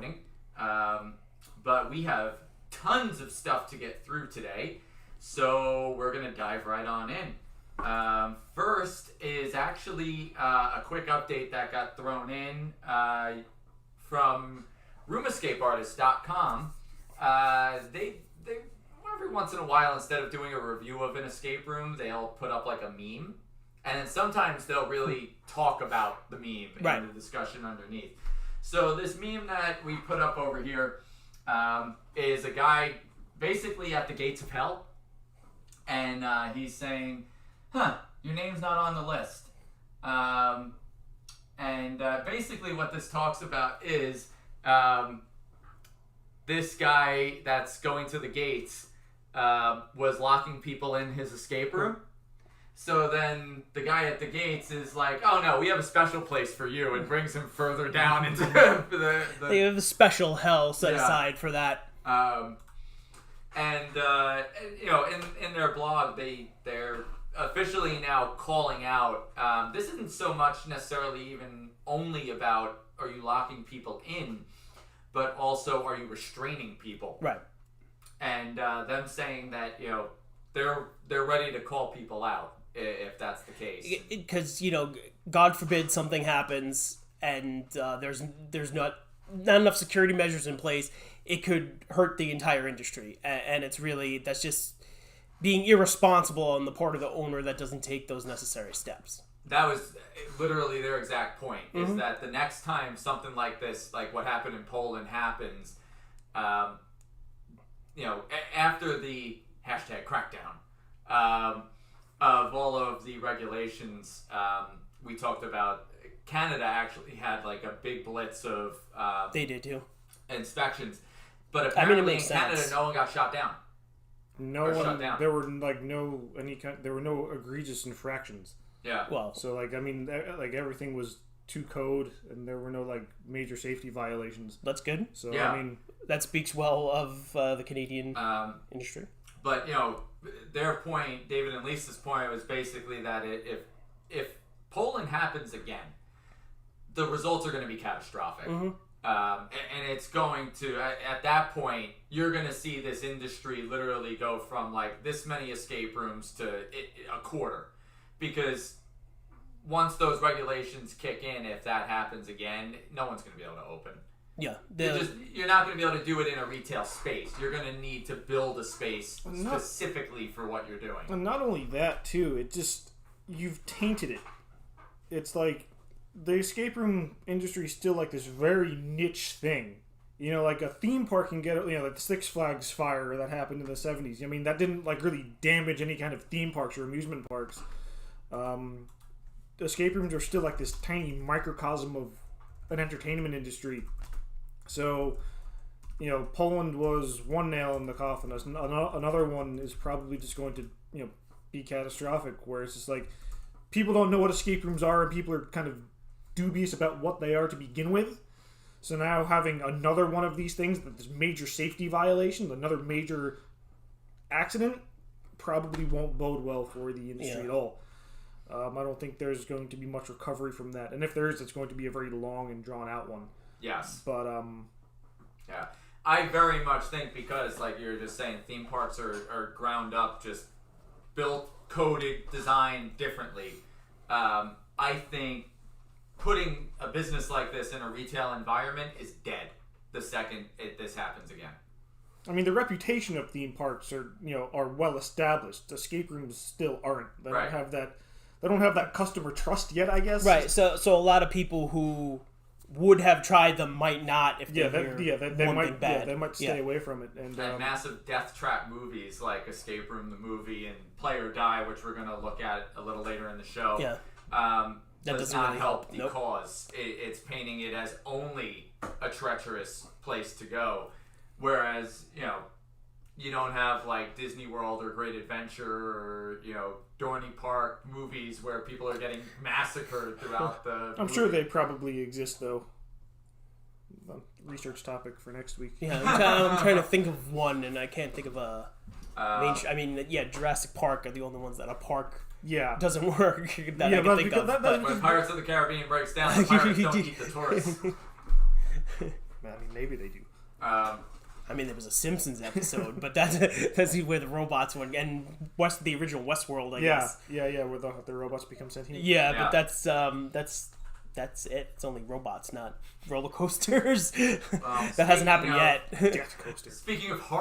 morning. But we have tons of stuff to get through today, so we're going to dive right on in. First is actually a quick update that got thrown in from roomescapeartist.com. They every once in a while, instead of doing a review of an escape room, they'll put up like a meme, and then sometimes they'll really talk about the meme in the discussion underneath. So this meme that we put up over here is a guy basically at the gates of hell, and he's saying, your name's not on the list. And basically what this talks about is this guy that's going to the gates was locking people in his escape room. So then the guy at the gates is like, oh no, we have a special place for you, and brings him further down into the They have a special hell set aside for that. And you know, in their blog, they're officially now calling out, this isn't so much necessarily even only about are you locking people in, but also are you restraining people. Right. And them saying that, you know, they're ready to call people out if that's the case. Because, you know, God forbid something happens and there's not enough security measures in place, it could hurt the entire industry. And it's really, that's just being irresponsible on the part of the owner that doesn't take those necessary steps. That was literally their exact point, is that the next time something like this, like what happened in Poland, happens, you know, after the hashtag crackdown of all of the regulations, we talked about Canada actually had like a big blitz of they did too inspections, but apparently in Canada sense. no one got shot down. There were like there were no egregious infractions. Yeah. Well, so like, I mean, like everything was to code, and there were no like major safety violations. That's good. So yeah. I mean, that speaks well of the Canadian industry. But you know, their point, David and Lisa's point, was basically that if Poland happens again, the results are going to be catastrophic. And it's going to, at that point, you're going to see this industry literally go from like this many escape rooms to a quarter. Because once those regulations kick in, if that happens again, no one's going to be able to open. Yeah. You're not going to be able to do it in a retail space. You're going to need to build a space specifically for what you're doing. And not only that, too, it just, you've tainted it. It's like, the escape room industry is still like this very niche thing. You know, like a theme park can get, you know, like the Six Flags fire that happened in the 70s. I mean, that didn't like really damage any kind of theme parks or amusement parks. Escape rooms are still like this tiny microcosm of an entertainment industry. So, you know, Poland was one nail in the coffin. Another one is probably just going to, you know, be catastrophic, where it's just like people don't know what escape rooms are, and people are kind of dubious about what they are to begin with. So now having another one of these things, this major safety violation, another major accident, probably won't bode well for the industry at all. I don't think there's going to be much recovery from that. And if there is, it's going to be a very long and drawn-out one. Yes. But, yeah. I very much think, because, like you're just saying, theme parks are ground up, just built, coded, designed differently. I think putting a business like this in a retail environment is dead the second this happens again. I mean, the reputation of theme parks are well established. Escape rooms still aren't. They don't have that. They don't have that customer trust yet, I guess. Right. So a lot of people who would have tried them might not if they they might stay away from it. And massive death trap movies like Escape Room the movie and Play or Die, which we're going to look at a little later in the show. Yeah. That does not really help the cause. It's painting it as only a treacherous place to go. Whereas, you know, you don't have like Disney World or Great Adventure or, you know, Dorney Park movies where people are getting massacred throughout the I'm sure they probably exist, though. Research topic for next week. Yeah, I'm trying to think of one, and I can't think of a I mean, Jurassic Park are the only ones that a park doesn't work that I can think of. When Pirates of the Caribbean breaks down, the pirates don't eat the tourists. I mean, maybe they do. I mean, there was a Simpsons episode, but that's where the robots went, and the original Westworld, I guess. Yeah, where the robots become sentient. Yeah, but that's it. It's only robots, not roller coasters. That hasn't happened yet. Death coaster. Speaking of horror.